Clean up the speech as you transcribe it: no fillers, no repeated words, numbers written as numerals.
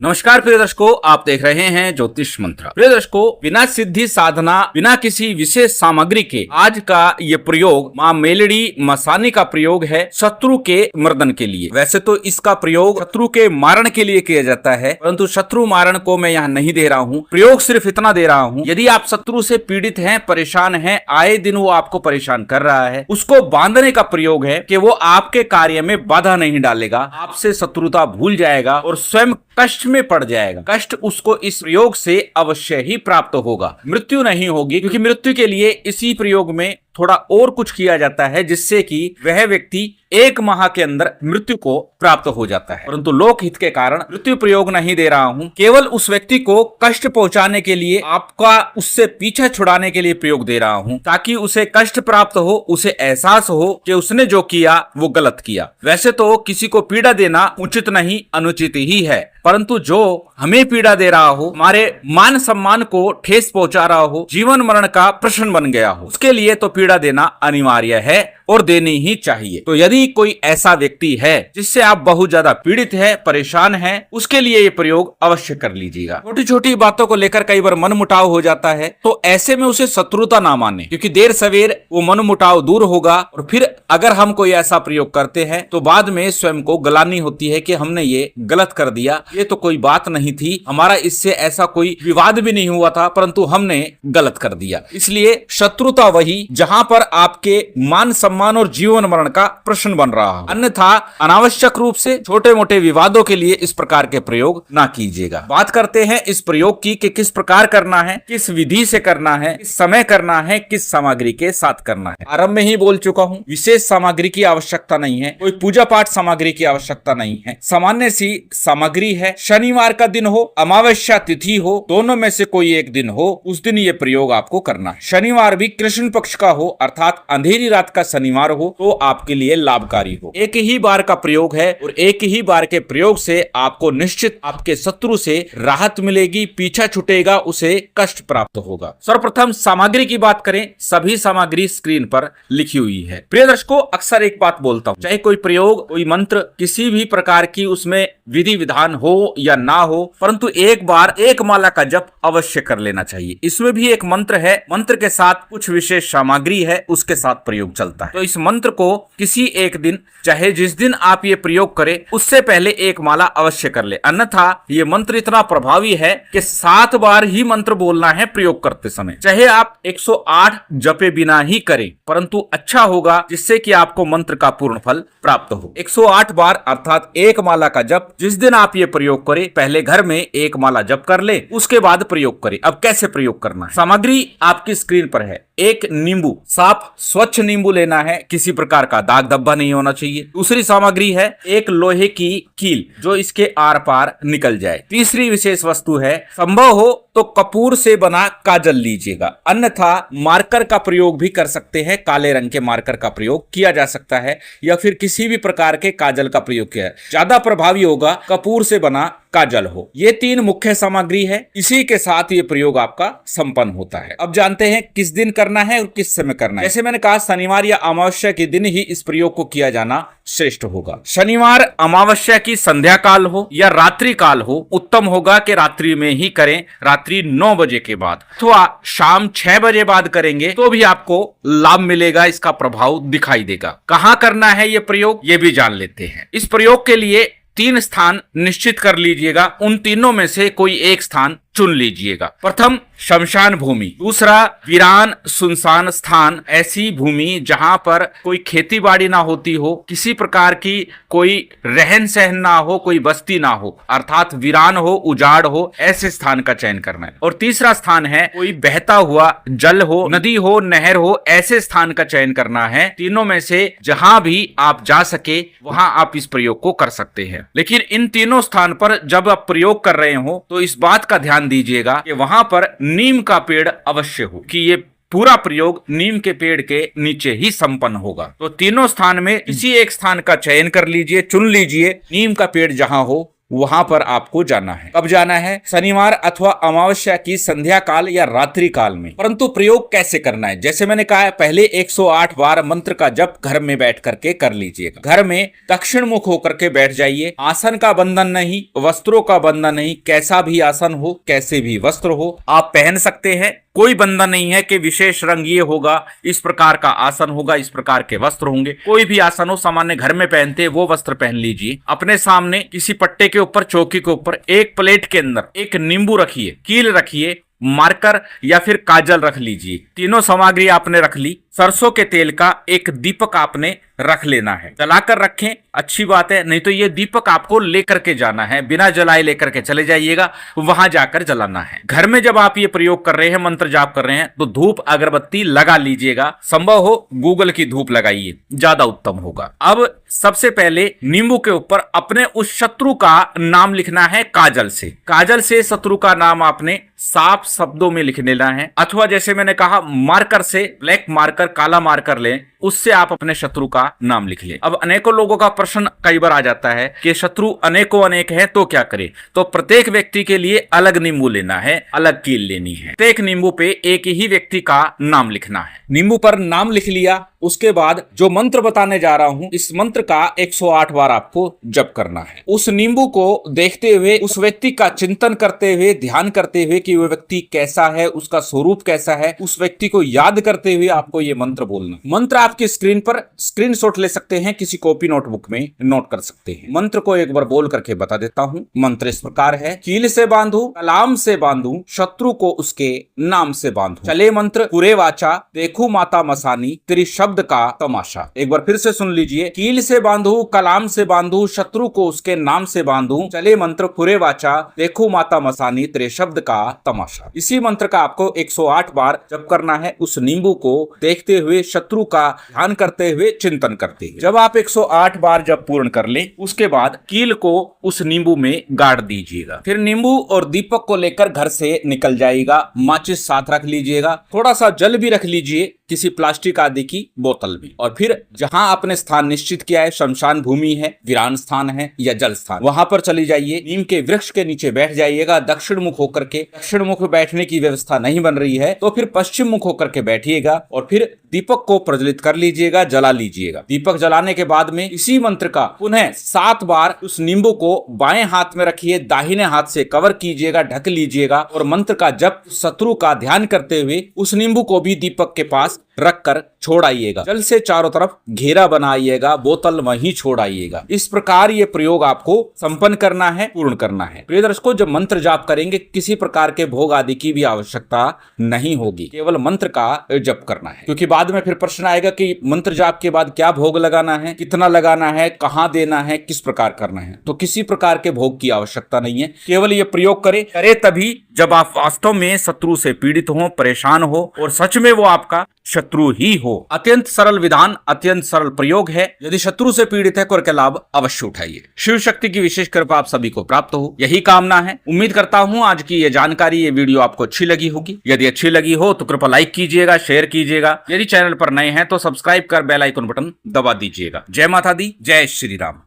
नमस्कार प्रिय दर्शकों, आप देख रहे हैं ज्योतिष मंत्र। प्रिय दर्शकों, बिना सिद्धि साधना, बिना किसी विशेष सामग्री के आज का ये प्रयोग माँ मेलड़ी मसानी का प्रयोग है शत्रु के मर्दन के लिए। वैसे तो इसका प्रयोग शत्रु के मारण के लिए किया जाता है, परंतु शत्रु मारण को मैं यहाँ नहीं दे रहा हूँ। प्रयोग सिर्फ इतना दे रहा हूँ, यदि आप शत्रु से पीड़ित हैं, परेशान हैं, आए दिन वो आपको परेशान कर रहा है, उसको बांधने का प्रयोग है कि वो आपके कार्य में बाधा नहीं डालेगा, आपसे शत्रुता भूल जाएगा और स्वयं कष्ट में पड़ जाएगा। कष्ट उसको इस प्रयोग से अवश्य ही प्राप्त होगा, मृत्यु नहीं होगी, क्योंकि मृत्यु के लिए इसी प्रयोग में थोड़ा और कुछ किया जाता है जिससे कि वह व्यक्ति 1 माह के अंदर मृत्यु को प्राप्त हो जाता है। परंतु लोक हित के कारण मृत्यु प्रयोग नहीं दे रहा हूं, केवल उस व्यक्ति को कष्ट पहुंचाने के लिए, आपका उससे पीछा छुड़ाने के लिए प्रयोग दे रहा हूं, ताकि उसे कष्ट प्राप्त हो, उसे एहसास हो कि उसने जो किया वो गलत किया। वैसे तो किसी को पीड़ा देना उचित नहीं, अनुचित ही है, परंतु जो हमें पीड़ा दे रहा हो, हमारे मान सम्मान को ठेस पहुंचा रहा हो, जीवन मरण का प्रश्न बन गया हो, उसके लिए तो पीड़ा देना अनिवार्य है और देनी ही चाहिए। तो यदि कोई ऐसा व्यक्ति है जिससे आप बहुत ज्यादा पीड़ित है, परेशान है, उसके लिए ये प्रयोग अवश्य कर लीजिएगा। छोटी छोटी बातों को लेकर कई बार मन मुटाव हो जाता है, तो ऐसे में उसे शत्रुता ना माने, क्योंकि देर सवेर वो मन मुटाव दूर होगा। और फिर अगर हम कोई ऐसा प्रयोग करते हैं तो बाद में स्वयं को गलानी होती है कि हमने ये गलत कर दिया, ये तो कोई बात नहीं थी, हमारा इससे ऐसा कोई विवाद भी नहीं हुआ था, परंतु हमने गलत कर दिया। इसलिए शत्रुता वही जहां पर आपके मान सम्मान और जीवन मरण का प्रश्न बन रहा हो, अन्यथा अनावश्यक रूप से छोटे मोटे विवादों के लिए इस प्रकार के प्रयोग ना कीजिएगा। बात करते हैं इस प्रयोग की कि किस प्रकार करना है, किस विधि से करना है, किस समय करना है, किस सामग्री के साथ करना है। आरंभ में ही बोल चुका हूं, विशेष सामग्री की आवश्यकता नहीं है, कोई पूजा पाठ सामग्री की आवश्यकता नहीं है, सामान्य सी सामग्री है। शनिवार का दिन हो, अमावस्या तिथि हो, दोनों में से कोई एक दिन हो, उस दिन ये प्रयोग आपको करना है। शनिवार भी कृष्ण पक्ष का हो, अर्थात अंधेरी रात का शनिवार हो, तो आपके लिए लाभकारी हो। एक ही बार का प्रयोग है और एक ही बार के प्रयोग से आपको निश्चित आपके शत्रु से राहत मिलेगी, पीछा छूटेगा, उसे कष्ट प्राप्त होगा। सर्वप्रथम सामग्री की बात करें, सभी सामग्री स्क्रीन पर लिखी हुई है। प्रिय दर्शकों, अक्सर एक बात बोलता हूं, चाहे कोई प्रयोग, कोई मंत्र, किसी भी प्रकार की उसमें विधि विधान हो या ना हो, परंतु एक बार 1 माला का जप अवश्य कर लेना चाहिए। इसमें भी एक मंत्र है, मंत्र के साथ कुछ विशेष सामग्री है, उसके साथ प्रयोग चलता है। तो इस मंत्र को किसी एक दिन, चाहे जिस दिन आप ये प्रयोग करें, उससे पहले 1 माला अवश्य कर ले, अन्यथा ये मंत्र इतना प्रभावी है कि 7 बार ही मंत्र बोलना है प्रयोग करते समय। चाहे आप 108 जपे बिना ही करें, परंतु अच्छा होगा, जिससे कि आपको मंत्र का पूर्ण फल प्राप्त हो। 108 बार अर्थात 1 माला का जप जिस दिन आप ये प्रयोग करें, पहले घर में 1 माला जप कर ले, उसके बाद प्रयोग करें। अब कैसे प्रयोग करना है? सामग्री आपकी स्क्रीन पर है। 1 नींबू, साफ स्वच्छ नींबू लेना है, किसी प्रकार का दाग धब्बा नहीं होना चाहिए। दूसरी सामग्री है 1 लोहे की कील, जो इसके आर पार निकल जाए। तीसरी विशेष वस्तु है, संभव हो तो कपूर से बना काजल लीजिएगा, अन्यथा मार्कर का प्रयोग भी कर सकते हैं। काले रंग के मार्कर का प्रयोग किया जा सकता है, या फिर किसी भी प्रकार के काजल का प्रयोग किया है, ज्यादा प्रभावी होगा कपूर से बना काजल हो। ये 3 मुख्य सामग्री है, इसी के साथ ये प्रयोग आपका संपन्न होता है। अब जानते हैं किस दिन करना है और किस समय करना है। जैसे मैंने कहा, शनिवार या अमावस्या के दिन ही इस प्रयोग को किया जाना श्रेष्ठ होगा। शनिवार अमावस्या की संध्या काल हो या रात्रि काल हो, उत्तम होगा कि रात्रि में ही करें, रात्रि 9 बजे के बाद, अथवा शाम 6 बजे बाद करेंगे तो भी आपको लाभ मिलेगा, इसका प्रभाव दिखाई देगा। कहाँ करना है ये प्रयोग, ये भी जान लेते हैं। इस प्रयोग के लिए 3 स्थान निश्चित कर लीजिएगा, उन तीनों में से कोई एक स्थान चुन लीजिएगा। प्रथम शमशान भूमि, दूसरा वीरान सुनसान स्थान, ऐसी भूमि जहां पर कोई खेती बाड़ी ना होती हो, किसी प्रकार की कोई रहन सहन ना हो, कोई बस्ती ना हो, अर्थात वीरान हो, उजाड़ हो, ऐसे स्थान का चयन करना है। और तीसरा स्थान है कोई बहता हुआ जल हो, नदी हो, नहर हो, ऐसे स्थान का चयन करना है। तीनों में से जहां भी आप जा सके वहां आप इस प्रयोग को कर सकते हैं। लेकिन इन तीनों स्थान पर जब आप प्रयोग कर रहे हो तो इस बात का ध्यान दीजिएगा कि वहां पर नीम का पेड़ अवश्य हो, कि ये पूरा प्रयोग नीम के पेड़ के नीचे ही संपन्न होगा। तो तीनों स्थान में किसी एक स्थान का चयन कर लीजिए, चुन लीजिए, नीम का पेड़ जहां हो वहां पर आपको जाना है। कब जाना है? शनिवार अथवा अमावस्या की संध्या काल या रात्रि काल में। परंतु प्रयोग कैसे करना है? जैसे मैंने कहा है, पहले 108 बार मंत्र का जप घर में बैठ करके कर लीजिएगा। घर में दक्षिण मुख होकर के बैठ जाइए। आसन का बंधन नहीं, वस्त्रों का बंधन नहीं, कैसा भी आसन हो, कैसे भी वस्त्र हो आप पहन सकते हैं। कोई बंधन नहीं है कि विशेष रंग ये होगा, इस प्रकार का आसन होगा, इस प्रकार के वस्त्र होंगे। कोई भी आसन हो, सामान्य घर में पहनते वो वस्त्र पहन लीजिए। अपने सामने किसी पट्टे के ऊपर, चौकी के ऊपर एक प्लेट के अंदर एक नींबू रखिए, कील रखिए, मार्कर या फिर काजल रख लीजिए। तीनों सामग्री आपने रख ली। सरसों के तेल का एक दीपक आपने रख लेना है। जलाकर रखें, अच्छी बात है, नहीं तो ये दीपक आपको लेकर के जाना है। बिना जलाए लेकर के चले जाइएगा, वहां जाकर जलाना है। घर में जब आप ये प्रयोग कर रहे हैं, मंत्र जाप कर रहे हैं, तो धूप अगरबत्ती लगा लीजिएगा। संभव हो गूगल की धूप लगाइए, ज्यादा उत्तम होगा। अब सबसे पहले नींबू के ऊपर अपने उस शत्रु का नाम लिखना है काजल से। काजल से शत्रु का नाम आपने साफ शब्दों में लिख लेना है, अथवा जैसे मैंने कहा मार्कर से, ब्लैक मार्कर, काला मार्कर लें, उससे आप अपने शत्रु का नाम लिख लें। अब अनेकों लोगों का प्रश्न कई बार आ जाता है कि शत्रु अनेकों अनेक है तो क्या करें? तो प्रत्येक व्यक्ति के लिए अलग नींबू लेना है, अलग कील लेनी है। प्रत्येक नींबू पे एक ही व्यक्ति का नाम लिखना है। नींबू पर नाम लिख लिया, उसके बाद जो मंत्र बताने जा रहा हूं, इस मंत्र का 108 बार आपको जप करना है। उस नींबू को देखते हुए, उस व्यक्ति का चिंतन करते हुए, ध्यान करते हुए कि वह व्यक्ति कैसा है, उसका स्वरूप कैसा है, उस व्यक्ति को याद करते हुए आपको ये मंत्र बोलना। मंत्र आपकी स्क्रीन पर स्क्रीनशॉट ले सकते हैं, किसी कॉपी नोटबुक में नोट कर सकते हैं। मंत्र को एक बार बोल करके बता देता हूं। मंत्र इस प्रकार है। कील से बांधू, कलाम से बांधू, शत्रु को उसके नाम से बांधू। चले मंत्र पूरे वाचा, देखू माता मसानी, तेरी शब्द का तमाशा। एक बार फिर से सुन लीजिए। कील से बांधू, कलाम से बांधू, शत्रु को उसके नाम से बांधू, चले मंत्र पूरे वाचा, देखू माता मसानी, तेरे शब्द का तमाशा। इसी मंत्र का आपको 108 बार जप करना है, उस नींबू को देखते हुए, शत्रु का ध्यान करते हुए, चिंतन करते हुए। जब आप 108 बार जब पूर्ण कर ले, उसके बाद कील को उस नींबू में गाड़ दीजिएगा। फिर नींबू और दीपक को लेकर घर से निकल जाएगा। माचिस साथ रख लीजिएगा, थोड़ा सा जल भी रख लीजिए किसी प्लास्टिक आदि की बोतल में। और फिर जहां आपने स्थान निश्चित किया है, शमशान भूमि है, वीरान स्थान है या जल स्थान, वहां पर चली जाइए। नीम के वृक्ष के नीचे बैठ जाइएगा दक्षिण मुख होकर के। दक्षिण मुख बैठने की व्यवस्था नहीं बन रही है तो फिर पश्चिम मुख होकर के बैठिएगा और फिर दीपक को प्रज्वलित कर लीजिएगा, जला लीजिएगा। दीपक जलाने के बाद में इसी मंत्र का पुनः 7 बार उस नींबू को बाएं हाथ में रखिए, दाहिने हाथ से कवर कीजिएगा, ढक लीजिएगा और मंत्र का जप, शत्रु का ध्यान करते हुए उस नींबू को भी दीपक के पास रखकर छोड़ आइएगा। जल से चारों तरफ घेरा बनाइएगा, बोतल वहीं छोड़ आइएगा। इस प्रकार ये प्रयोग आपको संपन्न करना है, पूर्ण करना है। प्रिय दर्शकों, जब मंत्र जाप करेंगे किसी प्रकार के भोग आदि की भी आवश्यकता नहीं होगी, केवल मंत्र का जप करना है। क्योंकि बाद में फिर प्रश्न आएगा कि मंत्र जाप के बाद क्या भोग लगाना है, कितना लगाना है, कहाँ देना है, किस प्रकार करना है। तो किसी प्रकार के भोग की आवश्यकता नहीं है, केवल ये प्रयोग करे तभी जब आप वास्तव में शत्रु से पीड़ित हो, परेशान हो और सच में वो आपका शत्रु ही हो। अत्यंत सरल विधान, अत्यंत सरल प्रयोग है। यदि शत्रु से पीड़ित है, कर के लाभ अवश्य उठाइए। शिव शक्ति की विशेष कृपा आप सभी को प्राप्त हो, यही कामना है। उम्मीद करता हूं आज की ये जानकारी, ये वीडियो आपको अच्छी लगी होगी। यदि अच्छी लगी हो तो कृपया लाइक कीजिएगा, शेयर कीजिएगा। यदि चैनल पर नए हैं तो सब्सक्राइब कर बेल आइकन बटन दबा दीजिएगा। जय माता दी, जय श्री राम।